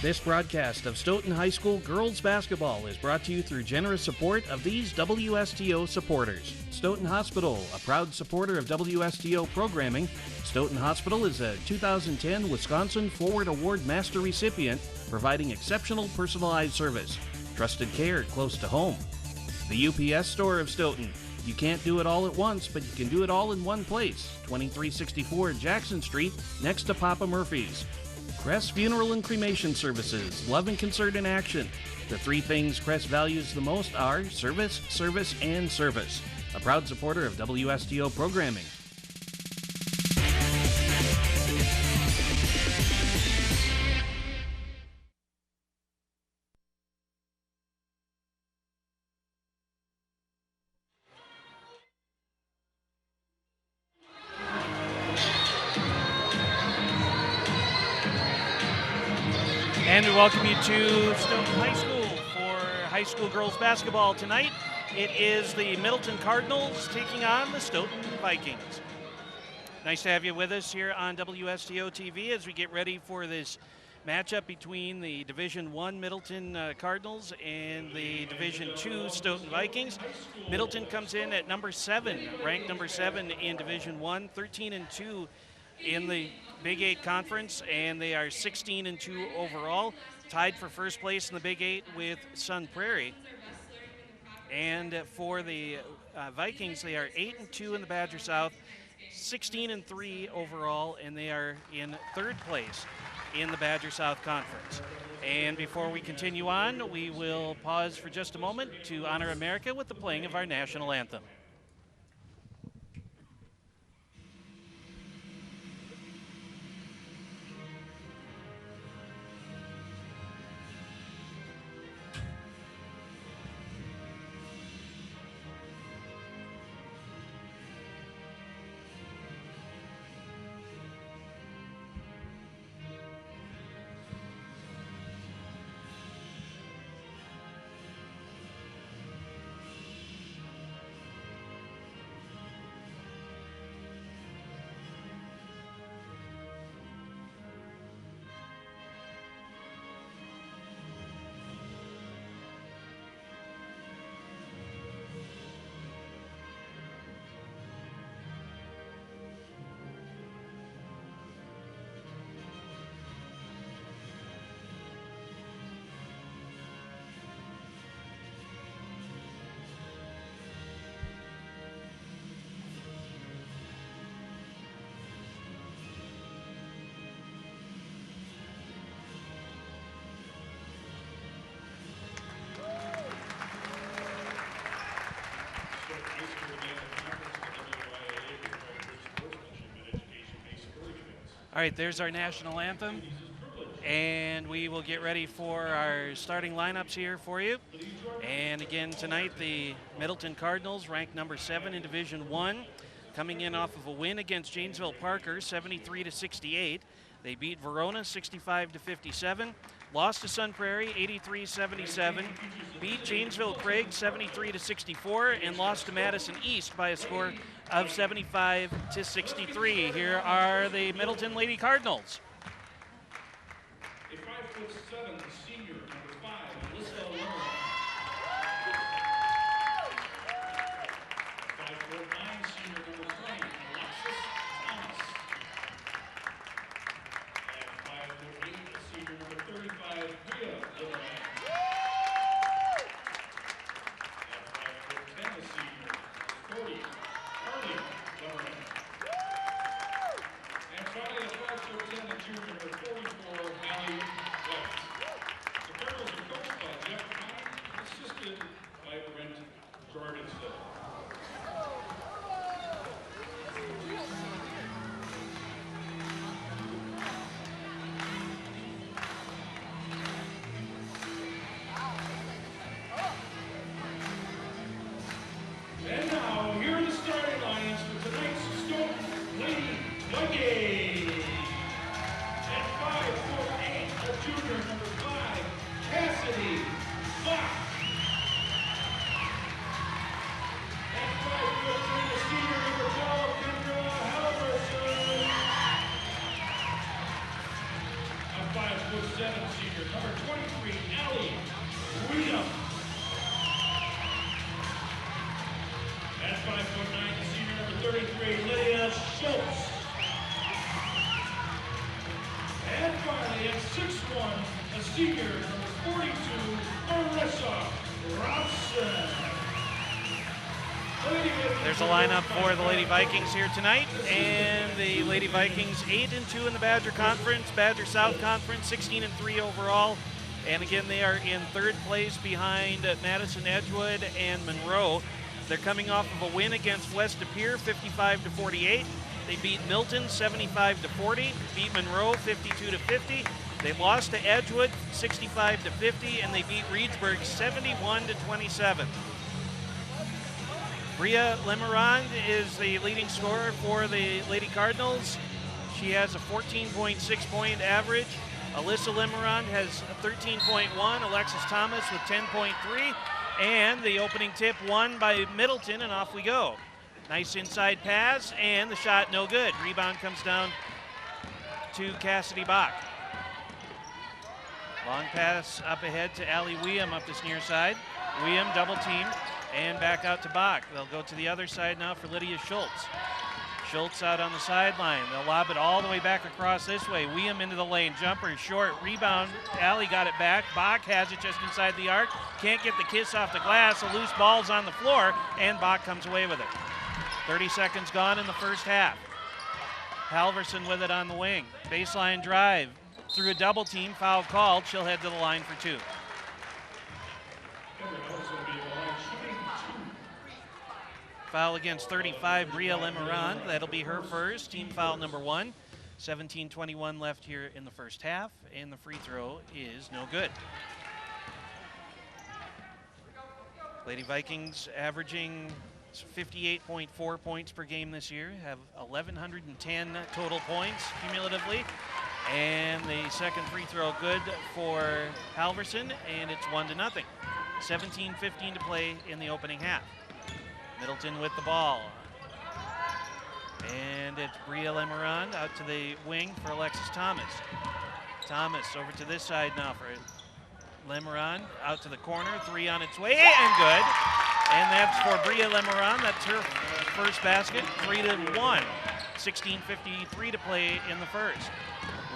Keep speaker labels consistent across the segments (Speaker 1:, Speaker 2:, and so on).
Speaker 1: This broadcast of Stoughton High School girls basketball is brought to you through generous support of these WSTO supporters. Stoughton Hospital, a proud supporter of WSTO programming. Stoughton Hospital is a 2010 Wisconsin Forward Award Master recipient, providing exceptional personalized service. Trusted care close to home. The UPS Store of Stoughton. You can't do it all at once, but you can do it all in one place. 2364 Jackson Street, next to Papa Murphy's. Crest Funeral and Cremation Services, love and concern in action. The three things Crest values the most are service, service, and service. A proud supporter of WSTO programming.
Speaker 2: And we welcome you to Stoughton High School for high school girls basketball tonight. It is the Middleton Cardinals taking on the Stoughton Vikings. Nice to have you with us here on WSTO TV as we get ready for this matchup between the Division I Middleton Cardinals and the Division II Stoughton Vikings. Middleton comes in at number 7, ranked number 7 in Division I, 13-2 in the Big 8 Conference, and they are 16-2 overall, tied for first place in the Big 8 with Sun Prairie. And for the Vikings, they are 8-2 in the Badger South, 16-3 overall, and they are in third place in the Badger South Conference. And before we continue on, we will pause for just a moment to honor America with the playing of our national anthem. All right, there's our national anthem, and we will get ready for our starting lineups here for you. And again, tonight, the Middleton Cardinals, ranked number 7 in Division I, coming in off of a win against Janesville Parker, 73-68. They beat Verona, 65-57. Lost to Sun Prairie, 83-77. Beat Janesville Craig, 73-64, and lost to Madison East by a score of 75-63. Here are the Middleton Lady Cardinals.
Speaker 3: A 5'7" senior, number 5, Alyssa Lerner. 5'9" senior, number 20, Alexis Thomas. And 5'8", senior, number 35, Priya Lerner. And 5'10", senior, 40, Arnie Lerner. And finally, a 5'10", junior, number 44, Hallie White. The Cardinals are coached by Jeff Kahn, assisted by Brent Jorgensen. And now, here are the starting lines for tonight's Stoughton Lady Vikings. At 5'8", a junior, number 5, Cassidy Fox. At 5'3", a senior, number 12, Kendra Halverson. A 5'4", senior, number 23, Allie William. At 5'9", senior, number 33, Lydia Schultz. And finally, at 6'1", a senior, number 42, Marissa Robson.
Speaker 2: There's a lineup for the Lady Vikings here tonight, and the Lady Vikings 8-2 in the Badger Conference, Badger South Conference, 16-3 overall. And again, they are in third place behind Madison, Edgewood, and Monroe. They're coming off of a win against West De Pere, 55-48. They beat Milton 75-40, beat Monroe 52-50. They lost to Edgewood 65-50, and they beat Reedsburg 71-27. Bria Lemerand is the leading scorer for the Lady Cardinals. She has a 14.6 point average. Alyssa Lemerand has a 13.1. Alexis Thomas with 10.3. And the opening tip won by Middleton, and off we go. Nice inside pass, and the shot no good. Rebound comes down to Cassidy Bach. Long pass up ahead to Allie William up this near side. William double team. And back out to Bach. They'll go to the other side now for Lydia Schultz. Schultz out on the sideline. They'll lob it all the way back across this way. William into the lane. Jumper short. Rebound. Allie got it back. Bach has it just inside the arc. Can't get the kiss off the glass. A loose ball's on the floor, and Bach comes away with it. 30 seconds gone in the first half. Halverson with it on the wing. Baseline drive. Through a double team. Foul called. She'll head to the line for two. Foul against 35, Bria Lemerand. That'll be her first. Team foul number 1. 17:21 left here in the first half, and the free throw is no good. Lady Vikings averaging 58.4 points per game this year, have 1,110 total points cumulatively. And the second free throw good for Halverson, and it's 1-0. 17:15 to play in the opening half. Middleton with the ball. And it's Bria Lemerand out to the wing for Alexis Thomas. Thomas over to this side now for Lemerand. Out to the corner, 3 on its way, and good. And that's for Bria Lemerand. That's her first basket, 3-1. 16:53 to play in the first.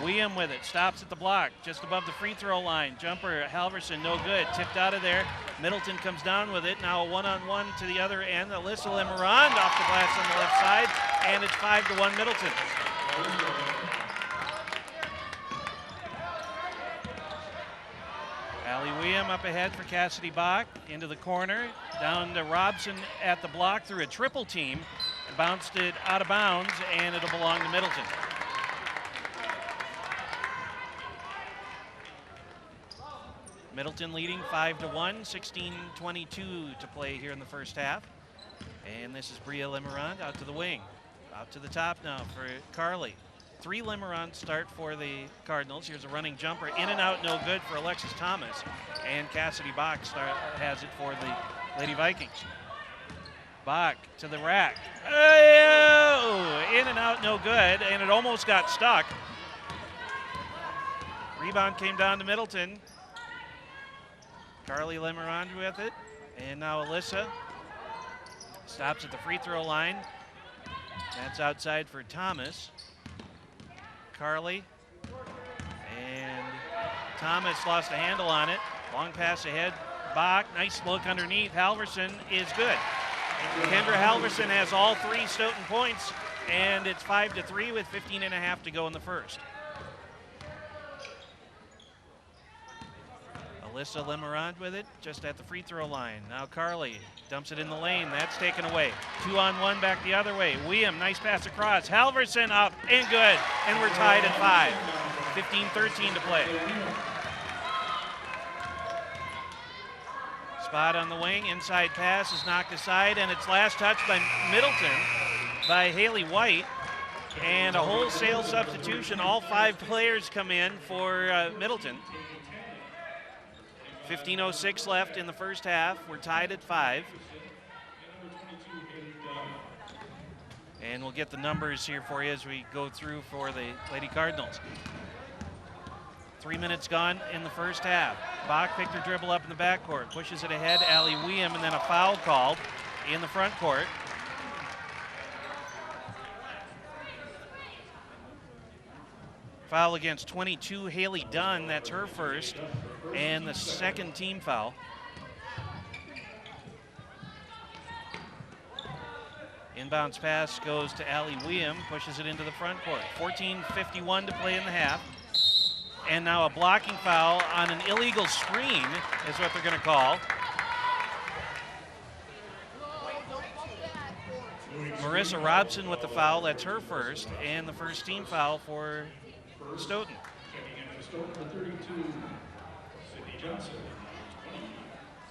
Speaker 2: William with it, stops at the block, just above the free throw line. Jumper, Halverson, no good, tipped out of there. Middleton comes down with it, now a one-on-one to the other end. Alyssa Lemerand off the glass on the left side, and it's 5-1 Middleton. Allie William up ahead for Cassidy Bach, into the corner, down to Robson at the block through a triple team, and bounced it out of bounds, and it'll belong to Middleton. Middleton leading 5-1, 16:22 to play here in the first half. And this is Bria Lemerand out to the wing. Out to the top now for Carly. 3 Lemerand start for the Cardinals. Here's a running jumper, in and out, no good for Alexis Thomas. And Cassidy Bach has it for the Lady Vikings. Bach to the rack. Oh, in and out, no good, and it almost got stuck. Rebound came down to Middleton. Carly Lemerand with it, and now Alyssa stops at the free throw line. That's outside for Thomas. Carly, and Thomas lost a handle on it. Long pass ahead, Bach, nice look underneath. Halverson is good. Kendra Halverson has all 3 Stoughton points, and it's 5-3 with 15.5 to go in the first. Alyssa Lemerand with it, just at the free throw line. Now Carly dumps it in the lane. That's taken away. 2-on-1 back the other way. William, nice pass across. Halverson up and good. And we're tied at 5. 15:13 to play. Spot on the wing. Inside pass is knocked aside, and it's last touched by Middleton by Haley White. And a wholesale substitution. All 5 players come in for Middleton. 15:06 left in the first half. We're tied at 5. And we'll get the numbers here for you as we go through for the Lady Cardinals. 3 minutes gone in the first half. Bach picked her dribble up in the backcourt, pushes it ahead, Allie Weeum, and then a foul called in the front court. Foul against 22, Haley Dunn, that's her first, and the second team foul. Inbounds pass goes to Allie Weeum, pushes it into the front court. 14:51 to play in the half. And now a blocking foul on an illegal screen is what they're going to call. Marissa Robson with the foul, that's her first, and the first team foul for Stoughton.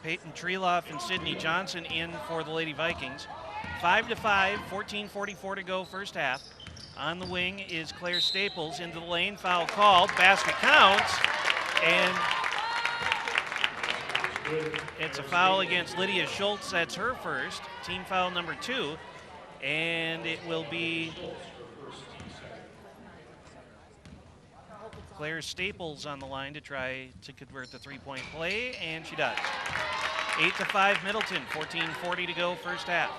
Speaker 2: Peyton Treloff and Sydney Johnson in for the Lady Vikings. 5-5, 14:44 to go first half. On the wing is Claire Staples into the lane, foul called, basket counts, and it's a foul against Lydia Schultz, that's her first, team foul number 2, and it will be Claire Staples on the line to try to convert the three-point play, and she does. 8-5 Middleton, 14:40 to go first half.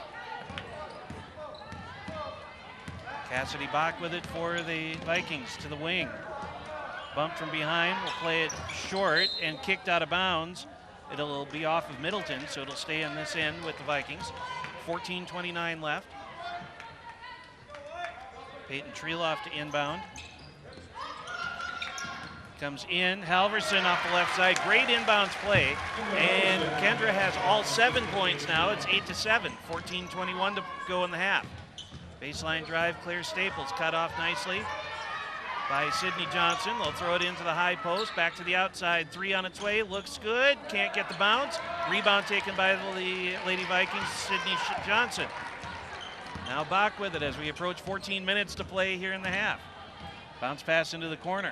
Speaker 2: Cassidy Bach with it for the Vikings to the wing. Bumped from behind, will play it short and kicked out of bounds. It'll be off of Middleton, so it'll stay on this end with the Vikings. 14:29 left. Peyton Treloff to inbound. Comes in, Halverson off the left side, great inbounds play. And Kendra has all 7 points now, it's 8-7, 14:21 to go in the half. Baseline drive, Claire Staples cut off nicely by Sydney Johnson. They'll throw it into the high post, back to the outside, 3 on its way, looks good, can't get the bounce. Rebound taken by the Lady Vikings, Sydney Johnson. Now Bach with it as we approach 14 minutes to play here in the half. Bounce pass into the corner.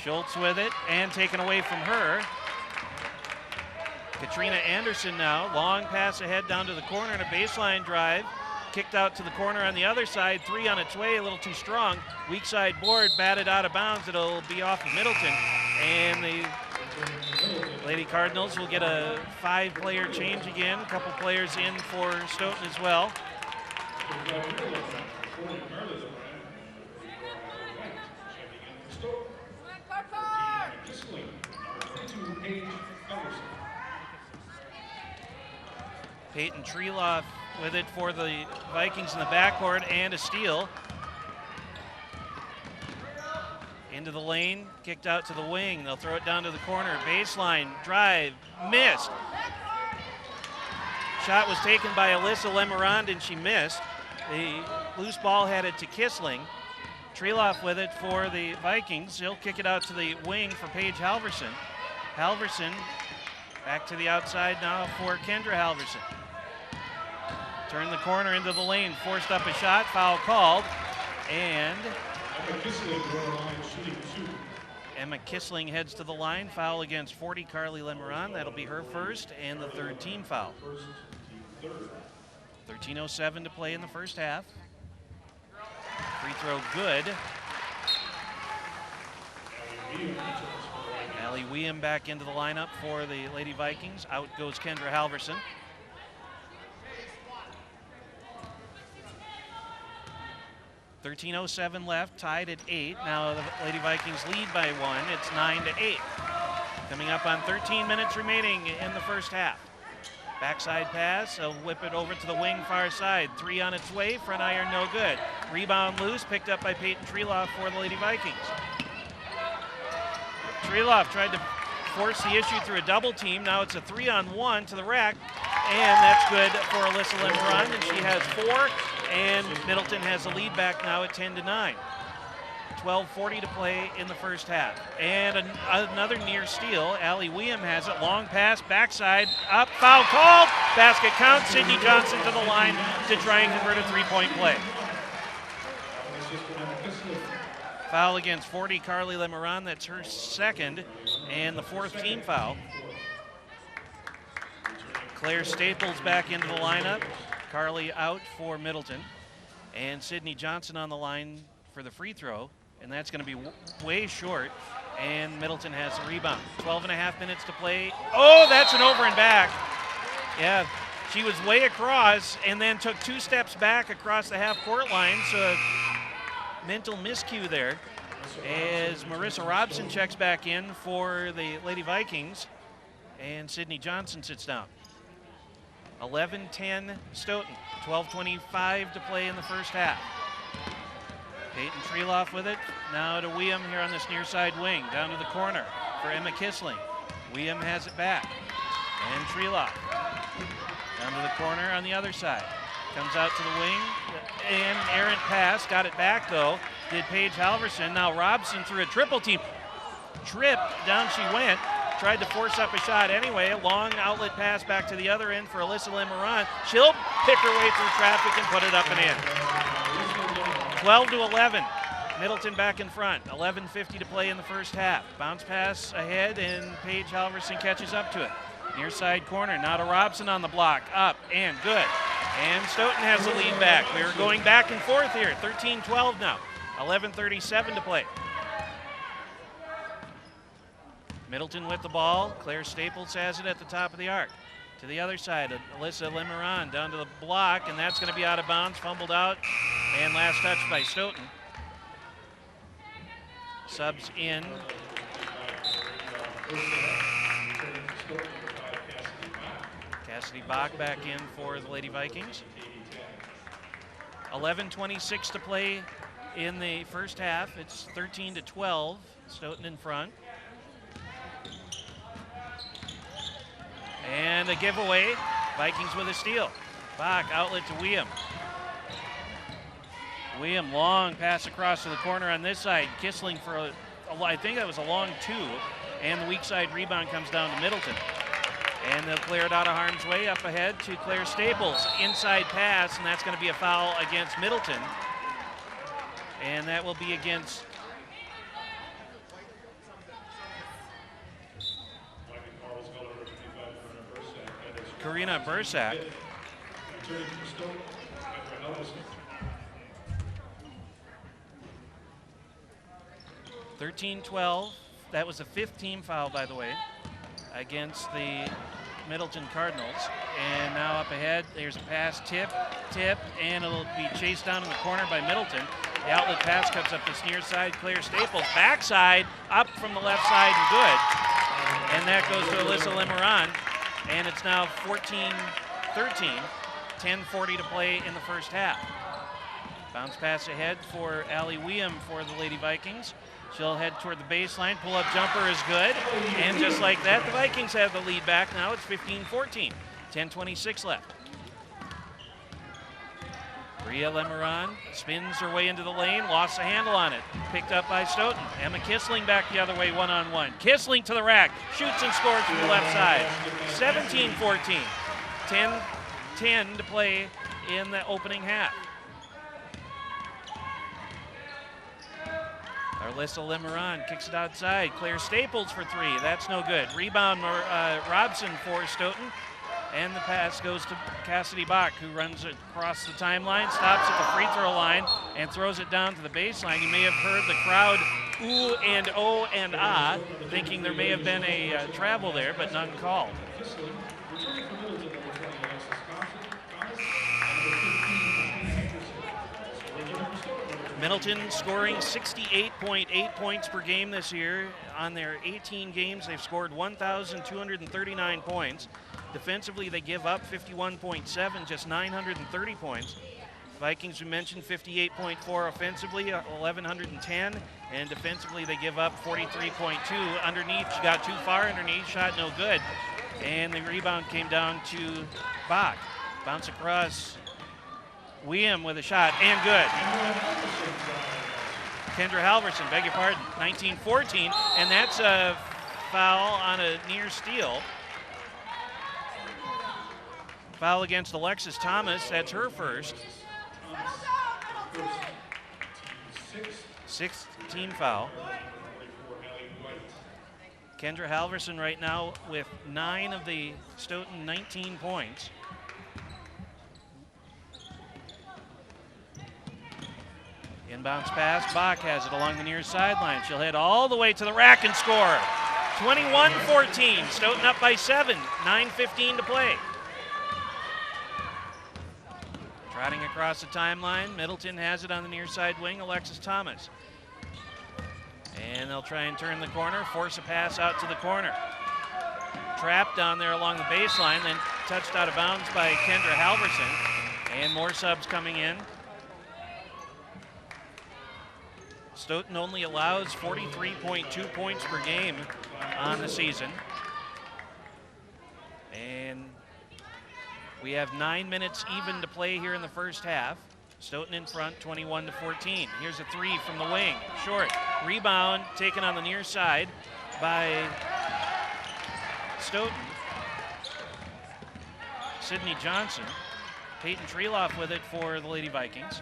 Speaker 2: Schultz with it and taken away from her. Katrina Anderson now, long pass ahead down to the corner and a baseline drive. Kicked out to the corner on the other side, 3 on its way, a little too strong. Weak side board, batted out of bounds. It'll be off of Middleton. And the Lady Cardinals will get a 5-player change again. A couple players in for Stoughton as well. Peyton Treloff with it for the Vikings in the backcourt and a steal. Into the lane, kicked out to the wing. They'll throw it down to the corner. Baseline, drive, missed. Shot was taken by Alyssa Lemarand and she missed. The loose ball headed to Kissling. Treloff with it for the Vikings. He'll kick it out to the wing for Paige Halverson. Halverson back to the outside now for Kendra Halverson. Turned the corner into the lane, forced up a shot, foul called, and Emma Kissling heads to the line, foul against 40, Carly Lemarand. That'll be her first and the third team foul. 13:07 to play in the first half. Free throw good. Allie Weeum back into the lineup for the Lady Vikings. Out goes Kendra Halverson. 13:07 left, tied at 8. Now the Lady Vikings lead by 1. It's 9-8. Coming up on 13 minutes remaining in the first half. Backside pass, they'll whip it over to the wing far side. 3 on its way, front iron no good. Rebound loose, picked up by Peyton Treloff for the Lady Vikings. Treloff tried to force the issue through a double team. Now it's a 3-on-1 to the rack, and that's good for Alyssa Lemarand, and she has 4. And Middleton has the lead back now at 10-9. 12:40 to play in the first half. And another near steal. Allie Weeum has it. Long pass, backside, up, foul called. Basket count. Sydney Johnson to the line to try and convert a 3-point play. Foul against 40, Carly Lemarand. That's her second and the 4th team foul. Claire Staples back into the lineup. Carly out for Middleton. And Sydney Johnson on the line for the free throw and that's going to be way short, and Middleton has the rebound. 12.5 minutes to play. Oh, that's an over and back. Yeah, she was way across and then took 2 steps back across the half-court line, so mental miscue there as Marissa Robson checks back in for the Lady Vikings, and Sydney Johnson sits down. 11-10 Stoughton, 12:25 to play in the first half. Peyton Treeloff with it, now to Weeum here on this near side wing, down to the corner for Emma Kissling. Weeum has it back, and Treeloff down to the corner on the other side. Comes out to the wing, and errant pass, got it back though, did Paige Halverson. Now Robson through a triple team. Trip, down she went, tried to force up a shot anyway. A long outlet pass back to the other end for Alyssa Lemoran. She'll pick her way through traffic and put it up and in. 12-11, Middleton back in front. 11:50 to play in the first half. Bounce pass ahead, and Paige Halverson catches up to it. Near side corner, now to Robson on the block, up and good. And Stoughton has the lead back. We are going back and forth here, 13-12 now. 11:37 to play. Middleton with the ball. Claire Staples has it at the top of the arc. To the other side, Alyssa Lemoran down to the block, and that's going to be out of bounds, fumbled out, and last touch by Stoughton. Subs in. Cassidy Bach back in for the Lady Vikings. 11:26 to play in the first half. It's 13-12, Stoughton in front. And a giveaway, Vikings with a steal. Bach, outlet to Weeum. Weeum, long pass across to the corner on this side. Kissling for, I think that was a long 2. And the weak side rebound comes down to Middleton. And they'll clear it out of harm's way up ahead to Claire Staples. Inside pass, and that's going to be a foul against Middleton. And that will be against Karina Bursak. 13-12. That was a 5th team foul, by the way, against the Middleton Cardinals. And now up ahead, there's a pass, tip, and it'll be chased down in the corner by Middleton. The outlet pass comes up this near side. Claire Staples, backside, up from the left side, and good. And that goes to Alyssa Lemoran. And it's now 14-13, 10:40 to play in the first half. Bounce pass ahead for Allie Weeum for the Lady Vikings. She'll head toward the baseline. Pull-up jumper is good. And just like that, the Vikings have the lead back. Now it's 15-14, 10:26 left. Bria Lemoran spins her way into the lane, lost the handle on it. Picked up by Stoughton. Emma Kissling back the other way, one-on-one. Kissling to the rack, shoots and scores from the left side. 17-14, 10 to play in the opening half. Alyssa Lemoran kicks it outside. Claire Staples for 3, that's no good. Rebound Robson for Stoughton. And the pass goes to Cassidy Bach, who runs it across the timeline, stops at the free throw line, and throws it down to the baseline. You may have heard the crowd ooh and oh and ah, thinking there may have been a travel there, but none called. Middleton scoring 68.8 points per game this year. On their 18 games, they've scored 1,239 points. Defensively, they give up 51.7, just 930 points. Vikings, we mentioned, 58.4 offensively, 1,110, and defensively they give up 43.2. Underneath, she got too far underneath, shot no good, and the rebound came down to Bach. Bounce across, Weeum with a shot, and good. Kendra Halverson, beg your pardon, 19-14, and that's a foul on a near steal. Foul against Alexis Thomas, that's her first. 6th team foul. Kendra Halverson right now with 9 of the Stoughton 19 points. Inbounds pass, Bach has it along the near sideline. She'll head all the way to the rack and score. 21-14, Stoughton up by 7, 9:15 to play. Trotting across the timeline, Middleton has it on the near side wing, Alexis Thomas. And they'll try and turn the corner, force a pass out to the corner. Trapped down there along the baseline, then touched out of bounds by Kendra Halverson. And more subs coming in. Stoughton only allows 43.2 points per game on the season. And we have 9 minutes even to play here in the first half. Stoughton in front, 21-14. Here's a three from the wing, short. Rebound taken on the near side by Stoughton. Sydney Johnson. Peyton Treeloff with it for the Lady Vikings.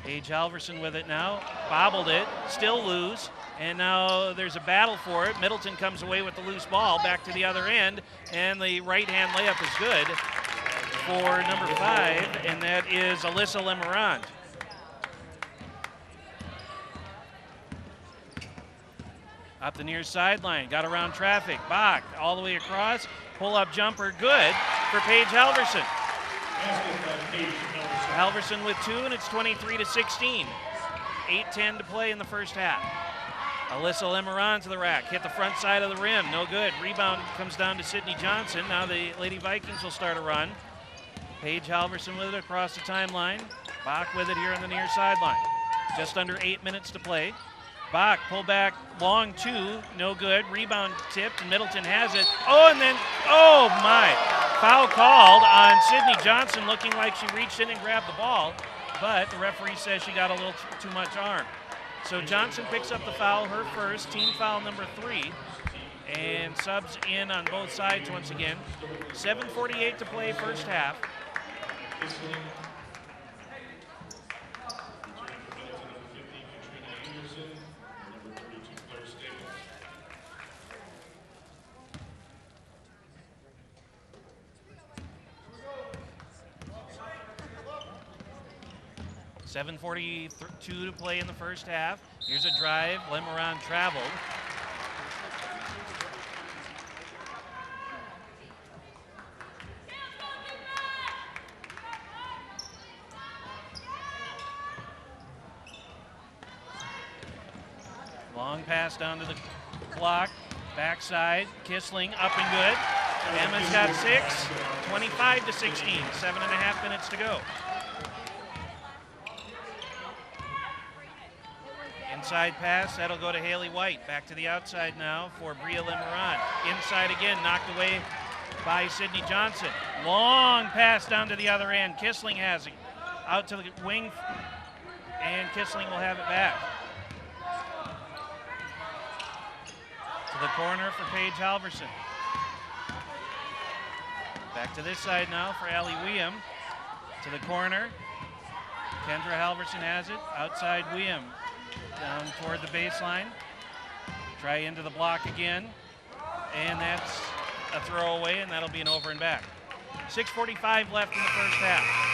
Speaker 2: Paige Halverson with it now, bobbled it, still loose, and now there's a battle for it. Middleton comes away with the loose ball, back to the other end, and the right-hand layup is good for number 5, and that is Alyssa Lemarand. Up the near sideline, got around traffic, Bach all the way across, pull-up jumper, good for Paige Halverson. Halverson with 2, and it's 23-16. 8:10 to play in the first half. Alyssa Lemarand to the rack, hit the front side of the rim, no good. Rebound comes down to Sydney Johnson. Now the Lady Vikings will start a run. Paige Halverson with it across the timeline. Bach with it here on the near sideline. Just under 8 minutes to play. Bach, pull back, long 2, no good. Rebound tipped, and Middleton has it. Oh, and then, oh my. Foul called on Sydney Johnson, looking like she reached in and grabbed the ball, but the referee says she got a little too much arm. So Johnson picks up the foul, her first, team foul number 3, and subs in on both sides once again. 7:48 to play first half. 7:42 to play in the first half. Here's a drive. Lemarand traveled. Long pass down to the block. Backside. Kissling up and good. Emma's got 6. 25-16. 7.5 minutes to go. Inside pass, that'll go to Haley White. Back to the outside now for Bria Lemarand. Inside again, knocked away by Sydney Johnson. Long pass down to the other end. Kissling has it. Out to the wing, and Kissling will have it back. To the corner for Paige Halverson. Back to this side now for Allie Weeum. To the corner. Kendra Halverson has it. Outside Weeum. Down toward the baseline. Try into the block again. And that's a throwaway, and that'll be an over and back. 6:45 left in the first half.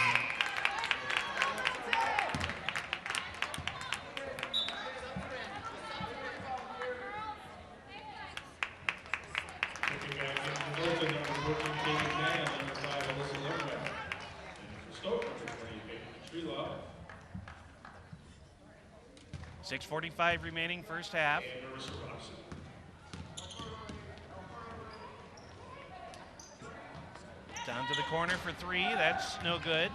Speaker 2: .45 remaining first half. Down to the corner for 3, that's no good.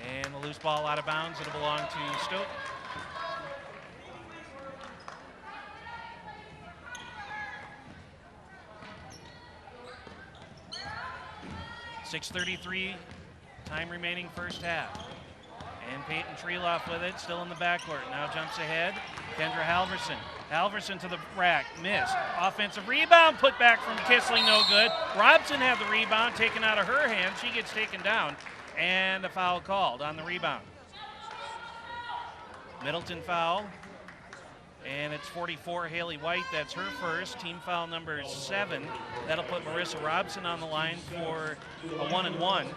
Speaker 2: And the loose ball out of bounds, it'll belong to Stoughton. .633 time remaining first half. And Peyton Treeloff with it, still in the backcourt. Now jumps ahead. Kendra Halverson. Halverson to the rack, missed. Offensive rebound, put back from Kissling, no good. Robson had the rebound taken out of her hand. She gets taken down, and a foul called on the rebound. Middleton foul. And it's 44, Haley White. That's her first. Team foul number 7. That'll put Marissa Robson on the line for a 1-and-1.
Speaker 3: Returning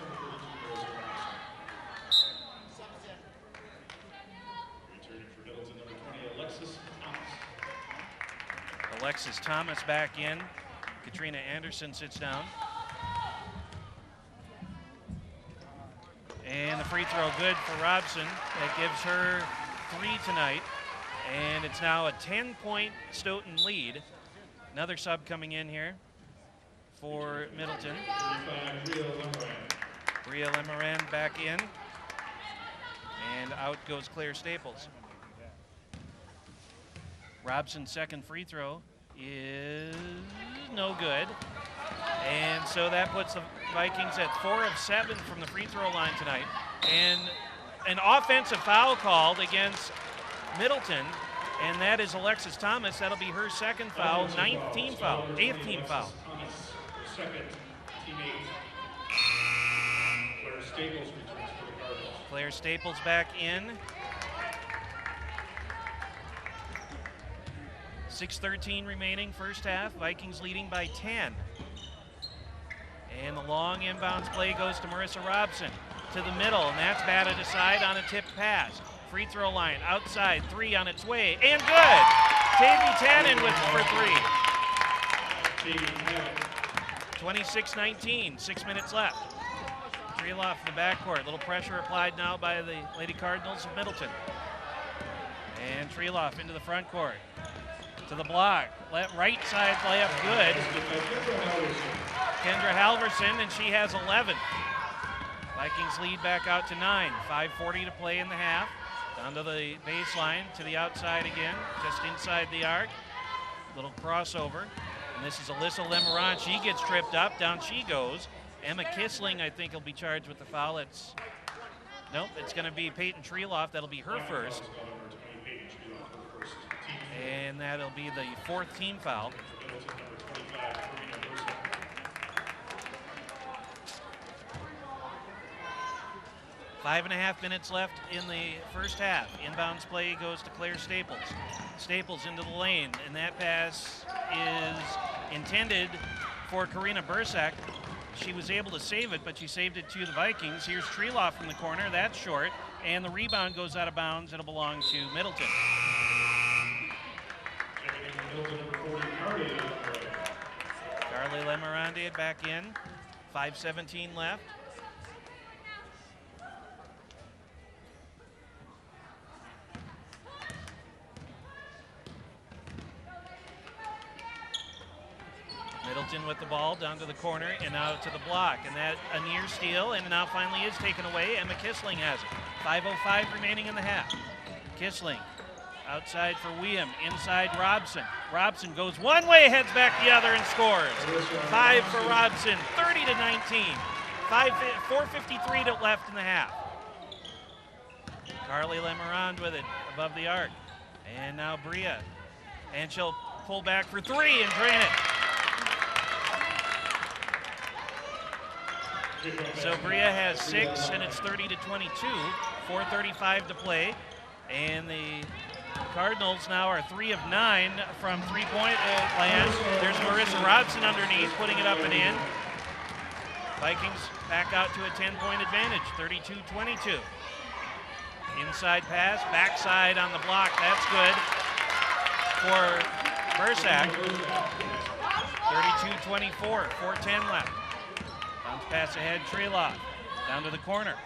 Speaker 3: for Middleton, number 20, Alexis Thomas.
Speaker 2: Alexis Thomas back in. Katrina Anderson sits down. And the free throw good for Robson. That gives her 3 tonight. And it's now a 10-point Stoughton lead. Another sub coming in here for Middleton. Bria Lemoran back in. And out goes Claire Staples. Robson's second free throw is no good. And so that puts the Vikings at 4 of 7 from the free throw line tonight. And an offensive foul called against Middleton, and that is Alexis Thomas. That'll be her second foul, 8th team foul.
Speaker 3: Second, teammate. Claire Staples returns for the Cardinals.
Speaker 2: Claire Staples back in. 6:13 remaining, first half. Vikings leading by 10. And the long inbounds play goes to Marissa Robson to the middle, and that's batted aside on a tipped pass. Free throw line, outside, 3 on its way, and good! Tavy Tannen for 3. 26-19, 6 minutes left. Treeloff in the backcourt, little pressure applied now by the Lady Cardinals of Middleton. And Treeloff into the front court. To the block, right side layup good. Kendra Halverson, and she has 11. Vikings lead back out to 9. 5:40 to play in the half. Down to the baseline, to the outside again, just inside the arc. Little crossover. And this is Alyssa Lemoran. She gets tripped up, down she goes. Emma Kissling, I think, will be charged with the foul. It's going to be Peyton Treeloff. That'll be her first. And that'll be the 4th team foul. 5.5 minutes left in the first half. Inbounds play goes to Claire Staples. Staples into the lane, and that pass is intended for Karina Bursak. She was able to save it, but she saved it to the Vikings. Here's Treeloff from the corner. That's short, and the rebound goes out of bounds. It'll belong to Middleton. Carly Lemerande back in. 5:17 left. Middleton with the ball down to the corner and out to the block, and that a near steal, and now finally is taken away. Emma Kissling has it. 5:05 remaining in the half. Kissling outside for William, inside Robson. Robson goes one way, heads back the other, and scores. 5 for Robson, 30-19. 4:53 left in the half. Carly Lemerand with it above the arc, and now Bria, and she'll pull back for 3 and drain it. So Bria has 6, and it's 30-22. 4:35 to play, and the Cardinals now are 3 of 9 from three-point land. There's Marissa Robson underneath, putting it up and in. Vikings back out to a 10-point advantage, 32-22. Inside pass, backside on the block. That's good for Bursak. 32-24, 4:10 left. Bounce pass ahead, Treeloff. Down to the corner.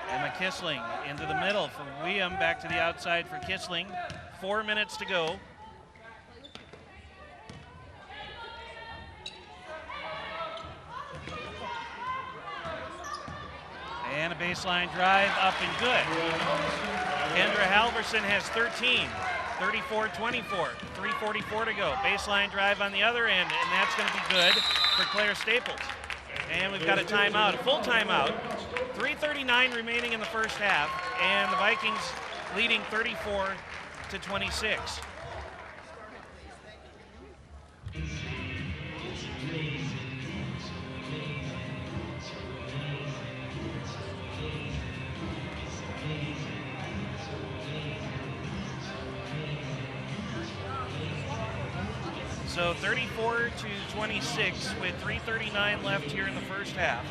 Speaker 2: Emma Kissling into the middle for William, back to the outside for Kissling. 4 minutes to go. And a baseline drive up and good. Kendra Halverson has 13, 34-24, 3:44 to go. Baseline drive on the other end, and that's going to be good for Claire Staples. And we've got a timeout, a full timeout. 3:39 remaining in the first half, and the Vikings leading 34-26. So 34-26 with 3:39 left here in the first half.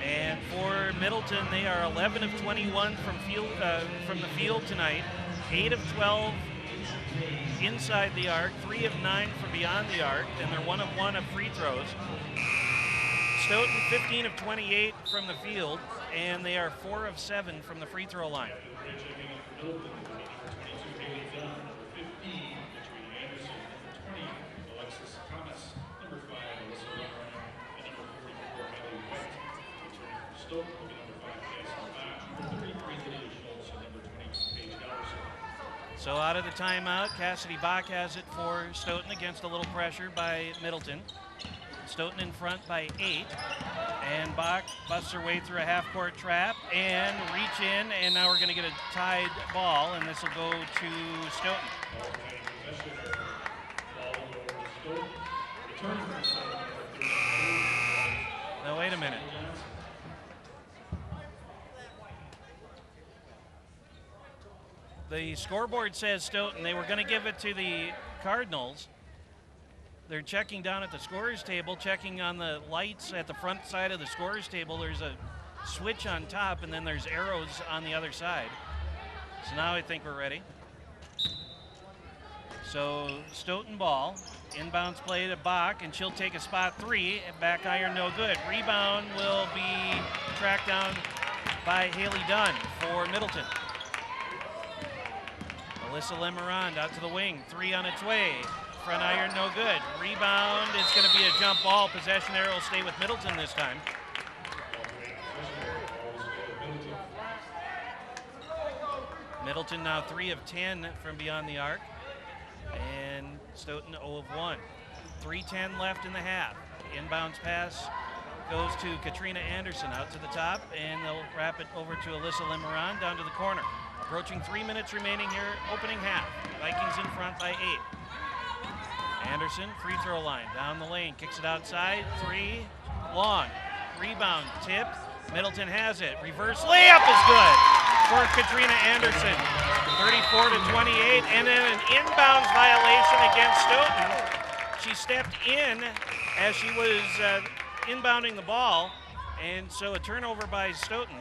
Speaker 2: And for Middleton, they are 11 of 21 from the field tonight, 8 of 12 inside the arc, 3 of 9 from beyond the arc, and they're 1 of 1 of free throws. Stoughton 15 of 28 from the field, and they are 4 of 7 from the free throw line. So out of the timeout, Cassidy Bach has it for Stoughton against a little pressure by Middleton. Stoughton in front by 8, and Bach busts her way through a half-court trap and reach in, and now we're going to get a tied ball, and this will go to Stoughton. Now wait a minute. The scoreboard says Stoughton. They were going to give it to the Cardinals. They're checking down at the scorer's table, checking on the lights at the front side of the scorer's table. There's a switch on top, and then there's arrows on the other side. So now I think we're ready. So Stoughton ball, inbounds play to Bach, and she'll take a spot 3. Back iron, no good. Rebound will be tracked down by Haley Dunn for Middleton. Alyssa Lemarand out to the wing, 3 on its way. Front iron, no good. Rebound is going to be a jump ball. Possession arrow will stay with Middleton this time. Middleton now 3 of 10 from beyond the arc. And Stoughton 0 of 1. 3:10 left in the half. Inbounds pass goes to Katrina Anderson out to the top, and they'll wrap it over to Alyssa Lemarand down to the corner. Approaching 3 minutes remaining here, opening half. Vikings in front by 8. Anderson, free throw line, down the lane, kicks it outside, 3, long. Rebound, tipped, Middleton has it. Reverse layup is good for Katrina Anderson. 34-28, and then an inbounds violation against Stoughton. She stepped in as she was inbounding the ball, and so a turnover by Stoughton.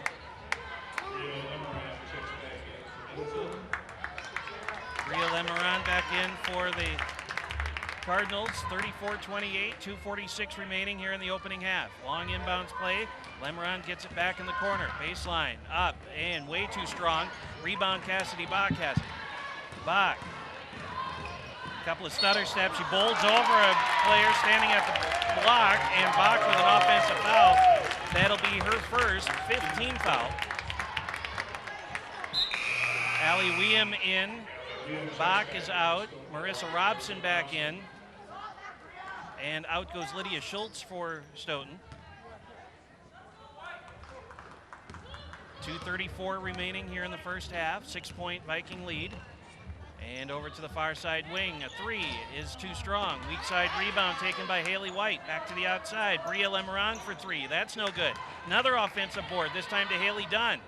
Speaker 2: Rhea Lemarand back in for the Cardinals, 34-28, 2:46 remaining here in the opening half. Long inbounds play. Lemarand gets it back in the corner. Baseline, up, and way too strong. Rebound, Cassidy Bach has it. Bach, a couple of stutter steps. She bowls over a player standing at the block, and Bach with an offensive foul. That'll be her first, 15 foul. Allie Weehm in. Bach is out. Marissa Robson back in. And out goes Lydia Schultz for Stoughton. 2:34 remaining here in the first half. 6-point Viking lead. And over to the far side wing. A 3 is too strong. Weak side rebound taken by Haley White. Back to the outside. Bria Lemarand for 3. That's no good. Another offensive board, this time to Haley Dunn.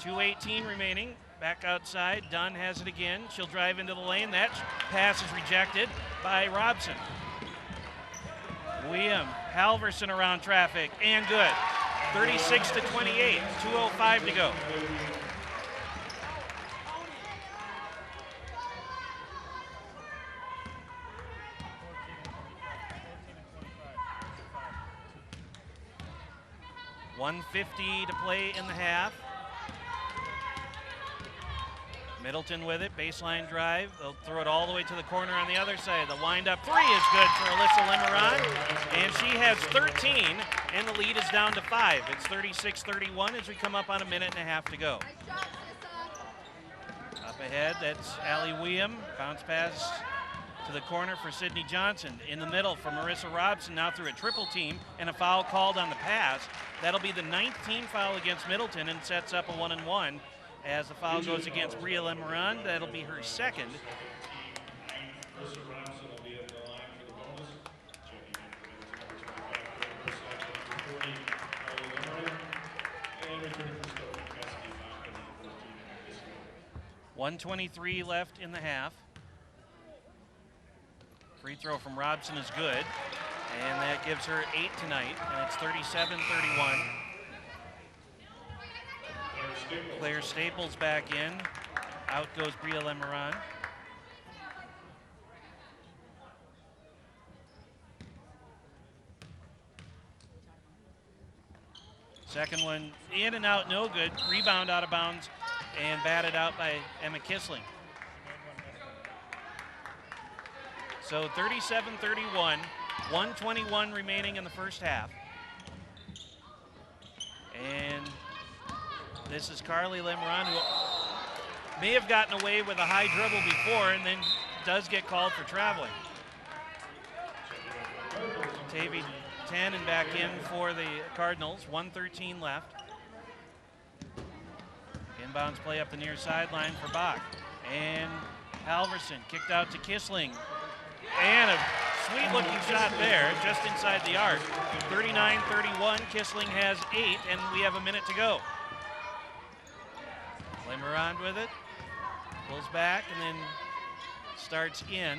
Speaker 2: 2:18 remaining. Back outside. Dunn has it again. She'll drive into the lane. That pass is rejected by Robson. William Halverson around traffic, and good. 36-28, 2:05 to go. $1:50 to play in the half. Middleton with it, baseline drive. They'll throw it all the way to the corner on the other side. The wind-up 3 is good for Alyssa Lemarand, and she has 13, and the lead is down to 5. It's 36-31 as we come up on a minute and a half to go. Up ahead, that's Allie Weehm. Bounce pass to the corner for Sydney Johnson. In the middle for Marissa Robson, now through a triple team, and a foul called on the pass. That'll be the 9th team foul against Middleton and sets up a 1-and-1. As the foul goes against Bria Lemarand, that'll be her second. 1:23 left in the half. Free throw from Robson is good, and that gives her 8 tonight, and it's 37-31. Claire Staples back in. Out goes Bria Lemeron. Second one in and out, no good. Rebound out of bounds and batted out by Emma Kissling. So 37-31, 1:21 remaining in the first half. And this is Carly Lemeron, who may have gotten away with a high dribble before and then does get called for traveling. Tavy Tannen back in for the Cardinals, 1:13 left. Inbounds play up the near sideline for Bach. And Halverson kicked out to Kissling. And a sweet looking shot there, just inside the arc. 39-31, Kissling has 8, and we have a minute to go. Lemeron with it, pulls back, and then starts in.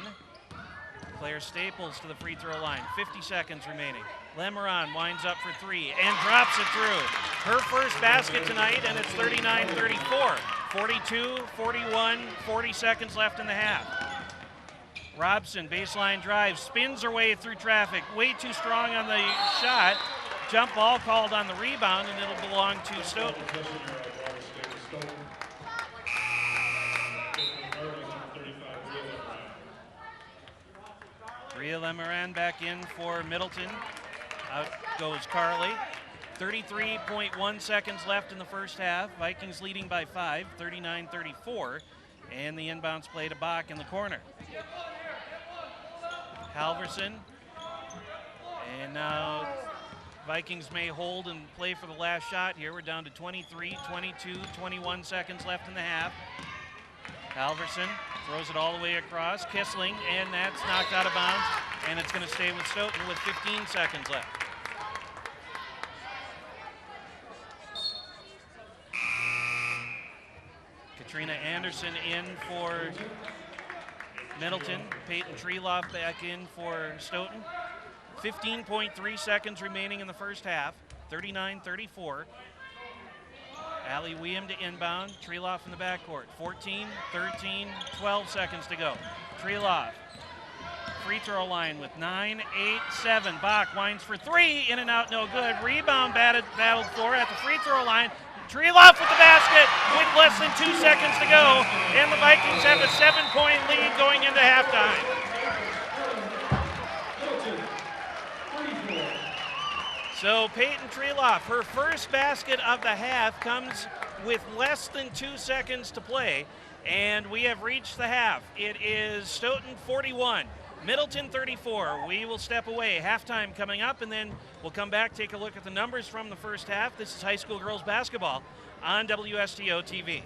Speaker 2: Claire Staples to the free throw line, 50 seconds remaining. Lemeron winds up for 3 and drops it through. Her first basket tonight, and it's 39-34. 42-41, 40 seconds left in the half. Robson, baseline drive, spins her way through traffic. Way too strong on the shot. Jump ball called on the rebound, and it'll belong to Stoughton. Bria Lemeron back in for Middleton. Out goes Carly. 33.1 seconds left in the first half. Vikings leading by 5, 39-34. And the inbounds play to Bach in the corner. Halverson. And now Vikings may hold and play for the last shot here. We're down to 23, 22, 21 seconds left in the half. Halverson throws it all the way across. Kissling, and that's knocked out of bounds. And it's going to stay with Stoughton with 15 seconds left. Katrina Anderson in for Middleton. Peyton Treloff back in for Stoughton. 15.3 seconds remaining in the first half. 39-34. Allie Weeum to inbound. Treloff in the backcourt. 14, 13, 12 seconds to go. Treloff. Free throw line with 9, 8, 7. Bach winds for 3. In and out, no good. Rebound battled for at the free throw line. Treloff with the basket with less than 2 seconds to go. And the Vikings have a 7-point lead going into halftime. So Peyton Treloff, her first basket of the half comes with less than 2 seconds to play. And we have reached the half. It is Stoughton 41. Middleton 34. We will step away. Halftime coming up, and then we'll come back, take a look at the numbers from the first half. This is high school girls basketball on WSTO TV.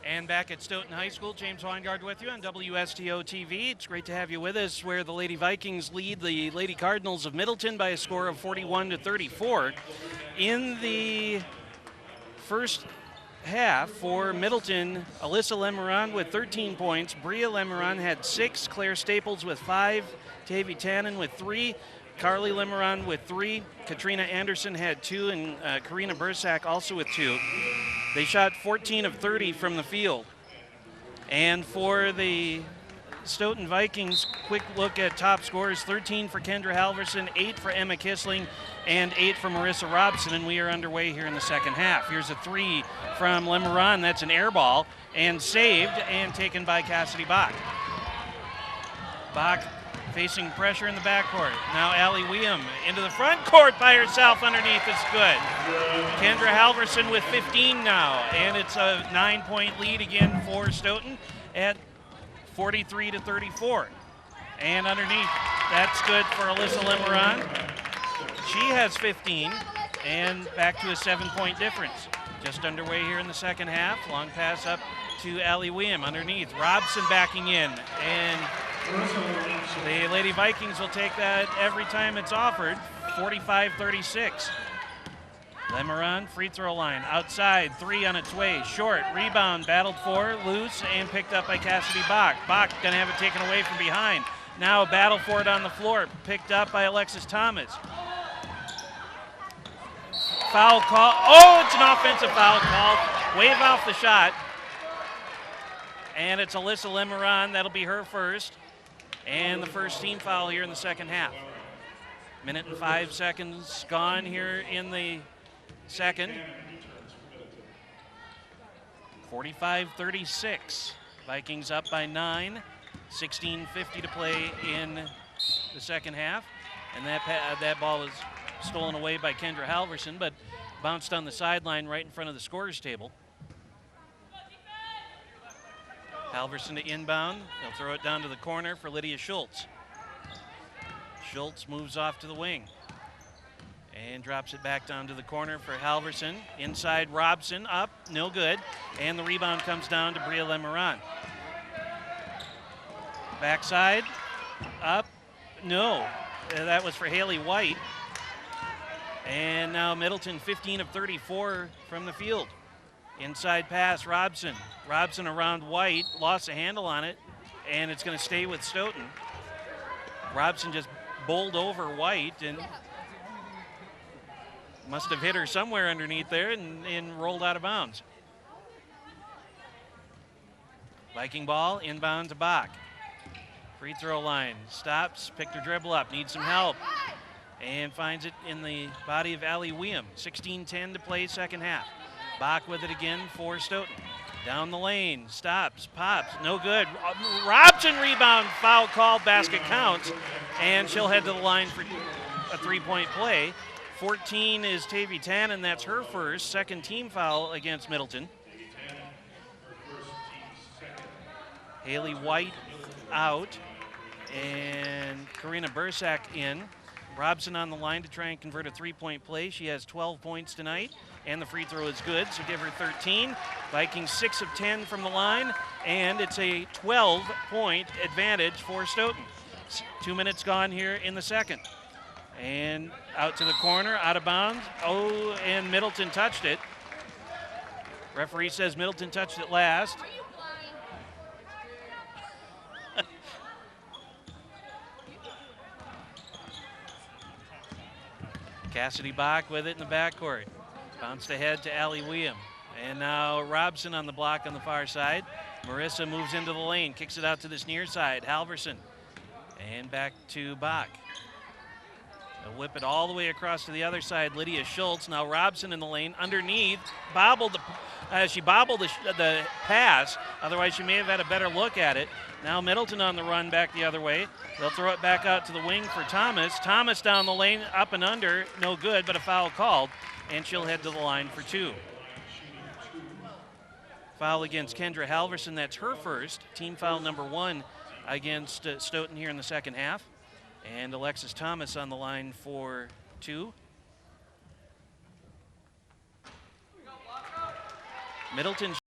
Speaker 2: And back at Stoughton High School, James Weingard with you on WSTO TV. It's great to have you with us, where the Lady Vikings lead the Lady Cardinals of Middleton by a score of 41-34. In the first half for Middleton, Alyssa Lemeron with 13 points. Bria Lemeron had 6. Claire Staples with 5. Tavy Tannen with 3. Carly Lemeron with 3. Katrina Anderson had 2, and Karina Bursak also with 2. They shot 14 of 30 from the field. And for the Stoughton Vikings, quick look at top scorers: 13 for Kendra Halverson, 8 for Emma Kissling, and 8 for Marissa Robson, and we are underway here in the second half. Here's a 3 from Lemeron. That's an air ball, and saved and taken by Cassidy Bach. Bach facing pressure in the backcourt. Now Allie Weeum into the front court by herself underneath. It's good. Kendra Halverson with 15 now, and it's a 9-point lead again for Stoughton at 43-34. And underneath, that's good for Alyssa Lemeron. She has 15, and back to a 7-point difference. Just underway here in the second half. Long pass up to Allie Weeum underneath. Robson backing in, and The Lady Vikings will take that every time it's offered. 45-36. Lemeron, free throw line, outside, 3 on its way, short, rebound, battled for, loose, and picked up by Cassidy Bach. Bach gonna have it taken away from behind. Now a battle for it on the floor, picked up by Alexis Thomas. Foul call, oh, it's an offensive foul called. Wave off the shot. And it's Alyssa Lemeron, that'll be her first. And the first team foul here in the second half. Minute and 5 seconds gone here in the second. 45-36. Vikings up by 9. 16:50 to play in the second half. And that ball was stolen away by Kendra Halverson, but bounced on the sideline right in front of the scorer's table. Halverson to inbound. They'll throw it down to the corner for Lydia Schultz. Schultz moves off to the wing and drops it back down to the corner for Halverson. Inside Robson, up, no good. And the rebound comes down to Bria Lemeron. Backside, up, no. That was for Haley White. And now Middleton 15 of 34 from the field. Inside pass, Robson. Robson around White, lost a handle on it, and it's going to stay with Stoughton. Robson just bowled over White and must have hit her somewhere underneath there and rolled out of bounds. Viking ball, inbound to Bach. Free throw line, stops, picked her dribble up, needs some help, and finds it in the body of Allie Weeum. 16:10 to play second half. Bach with it again for Stoughton. Down the lane, stops, pops, no good. Robson rebound, foul call, basket counts, and she'll head to the line for a three-point play. 14 is Tavy Tannen, that's her first, second team foul against Middleton. Haley White out, and Karina Bursak in. Robson on the line to try and convert a three-point play. She has 12 points tonight, and the free throw is good, so give her 13. Vikings 6 of 10 from the line, and it's a 12-point advantage for Stoughton. 2 minutes gone here in the second. And out to the corner, out of bounds. Oh, and Middleton touched it. Referee says Middleton touched it last. Cassidy Bach with it in the backcourt. Bounced ahead to Allie Weeum. And now Robson on the block on the far side. Marissa moves into the lane, kicks it out to this near side. Halverson. And back to Bach. They'll whip it all the way across to the other side. Lydia Schultz. Now Robson in the lane. Underneath. She bobbled the pass. Otherwise, she may have had a better look at it. Now Middleton on the run back the other way. They'll throw it back out to the wing for Thomas. Thomas down the lane, up and under. No good, but a foul called. And she'll head to the line for 2. Foul against Kendra Halverson. That's her first. Team foul number 1 against Stoughton here in the second half. And Alexis Thomas on the line for 2. Middleton